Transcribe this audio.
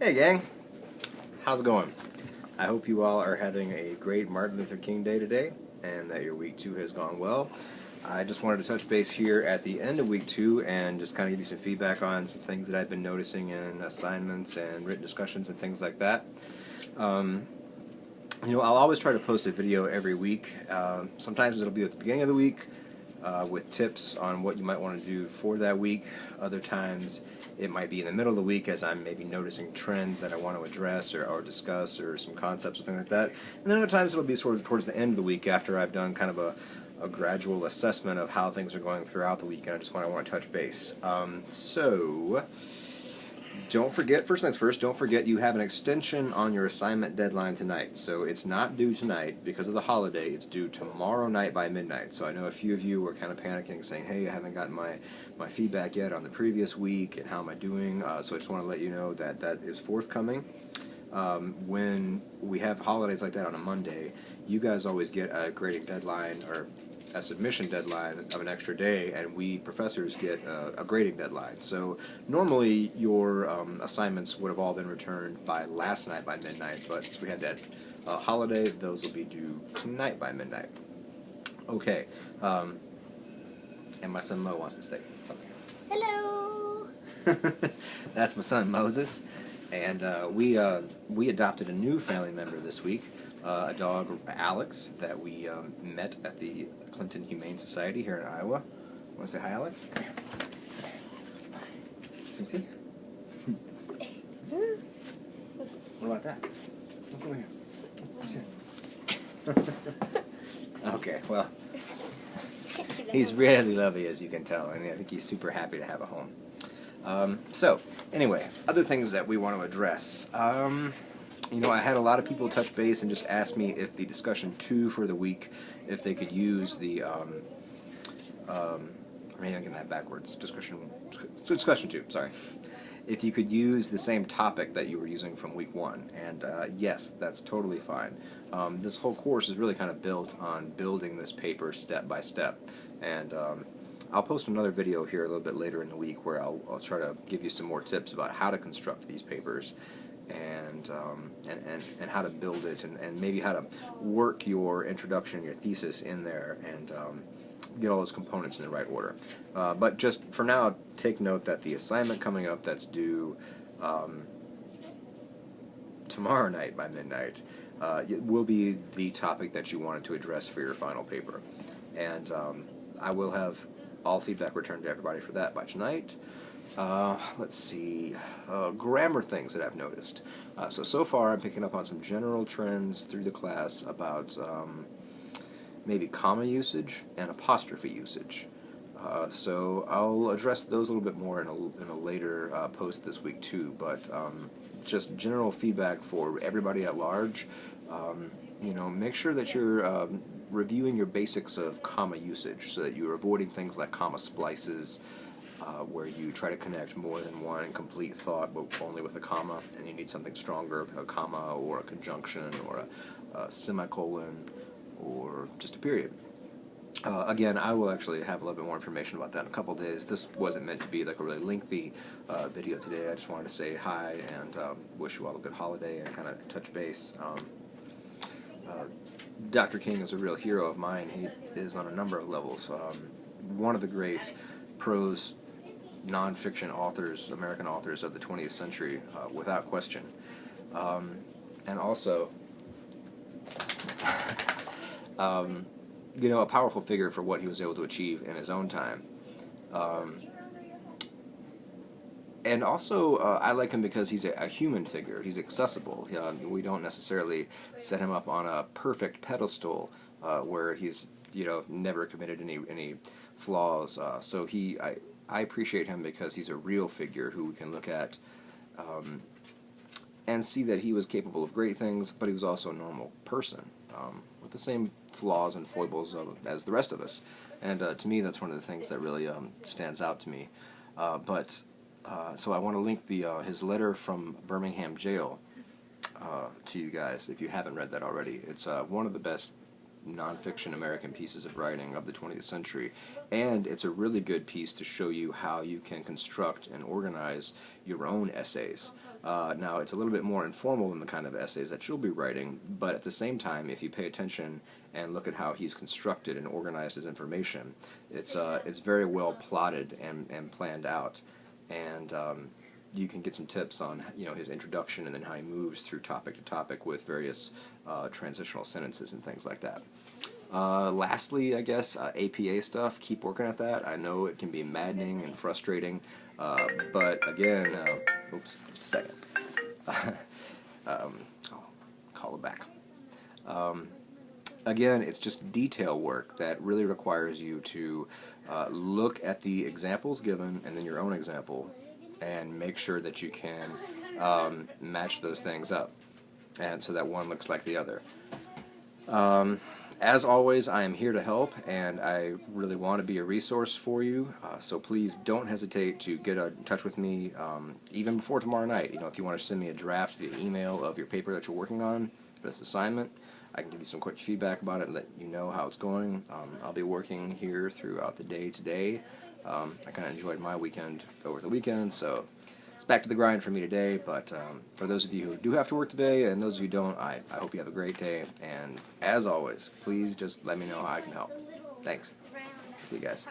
Hey gang, how's it going? I hope you all are having a great Martin Luther King Day today and that your week 2 has gone well. I just wanted to touch base here at the end of week 2 and just kind of give you some feedback on some things that I've been noticing in assignments and written discussions and things like that. I'll always try to post a video every week. Sometimes it'll be at the beginning of the week with tips on what you might want to do for that week. Other times it might be in the middle of the week as I'm maybe noticing trends that I want to address or discuss or some concepts or things like that. And then other times it'll be sort of towards the end of the week after I've done kind of a gradual assessment of how things are going throughout the week, and I just want to touch base. So don't forget, first things first, don't forget you have an extension on your assignment deadline tonight. So it's not due tonight because of the holiday. It's due tomorrow night by midnight. So I know a few of you were kind of panicking, saying, hey, I haven't gotten my feedback yet on the previous week, and how am I doing? So I just want to let you know that that is forthcoming. When we have holidays like that on a Monday, you guys always get a grading deadline, or a submission deadline of an extra day, and we professors get a grading deadline. So normally your assignments would have all been returned by last night by midnight, but since we had that holiday, those will be due tonight by midnight. Okay, and my son Mo wants to say something. Hello! That's my son Moses, and we adopted a new family member this week. A dog, Alex, that we met at the Clinton Humane Society here in Iowa. Want to say hi, Alex? Come here. You see? What about that? Come here. Okay, well, he's really lovely, as you can tell, and I think he's super happy to have a home. So, anyway, other things that we want to address. I had a lot of people touch base and just ask me if the discussion 2 for the week, if they could use the, maybe I'm getting that backwards, discussion 2, sorry. If you could use the same topic that you were using from week 1, and yes, that's totally fine. This whole course is really kind of built on building this paper step by step, and I'll post another video here a little bit later in the week where I'll try to give you some more tips about how to construct these papers, and how to build it, and maybe how to work your introduction, your thesis in there, and get all those components in the right order. But just for now, take note that the assignment coming up that's due tomorrow night by midnight it will be the topic that you wanted to address for your final paper. And I will have all feedback returned to everybody for that by tonight. Let's see, grammar things that I've noticed. So far I'm picking up on some general trends through the class about maybe comma usage and apostrophe usage. So I'll address those a little bit more in a later post this week too, but just general feedback for everybody at large. Make sure that you're reviewing your basics of comma usage so that you're avoiding things like comma splices, where you try to connect more than one complete thought but only with a comma, and you need something stronger, a comma or a conjunction or a semicolon or just a period. Again, I will actually have a little bit more information about that in a couple days. This wasn't meant to be like a really lengthy video today. I just wanted to say hi and wish you all a good holiday and kind of touch base. Dr. King is a real hero of mine. He is on a number of levels. One of the great prose nonfiction authors, American authors of the 20th century, without question. And also, a powerful figure for what he was able to achieve in his own time. And also, I like him because he's a human figure. He's accessible. We don't necessarily set him up on a perfect pedestal where he's never committed any flaws. So I appreciate him because he's a real figure who we can look at and see that he was capable of great things, but he was also a normal person with the same flaws and foibles as the rest of us. And to me, that's one of the things that really stands out to me. So I want to link his letter from Birmingham jail to you guys if you haven't read that already. It's one of the best nonfiction American pieces of writing of the 20th century, and it's a really good piece to show you how you can construct and organize your own essays. Now, it's a little bit more informal than the kind of essays that you'll be writing, but at the same time, if you pay attention and look at how he's constructed and organized his information, it's very well plotted and planned out, and you can get some tips on his introduction and then how he moves through topic to topic with various transitional sentences and things like that. Lastly, I guess, APA stuff, keep working at that. I know it can be maddening and frustrating, but again, oops, just a second. I'll call it back. Again, it's just detail work that really requires you to look at the examples given and then your own example and make sure that you can match those things up, and so that one looks like the other. As always, I am here to help, and I really want to be a resource for you, so please don't hesitate to get in touch with me even before tomorrow night. If you want to send me a draft via email of your paper that you're working on for this assignment, I can give you some quick feedback about it and let you know how it's going. I'll be working here throughout the day today. I kind of enjoyed my weekend over the weekend, so it's back to the grind for me today. But for those of you who do have to work today and those of you who don't, I hope you have a great day. And as always, please just let me know how I can help. Thanks. See you guys.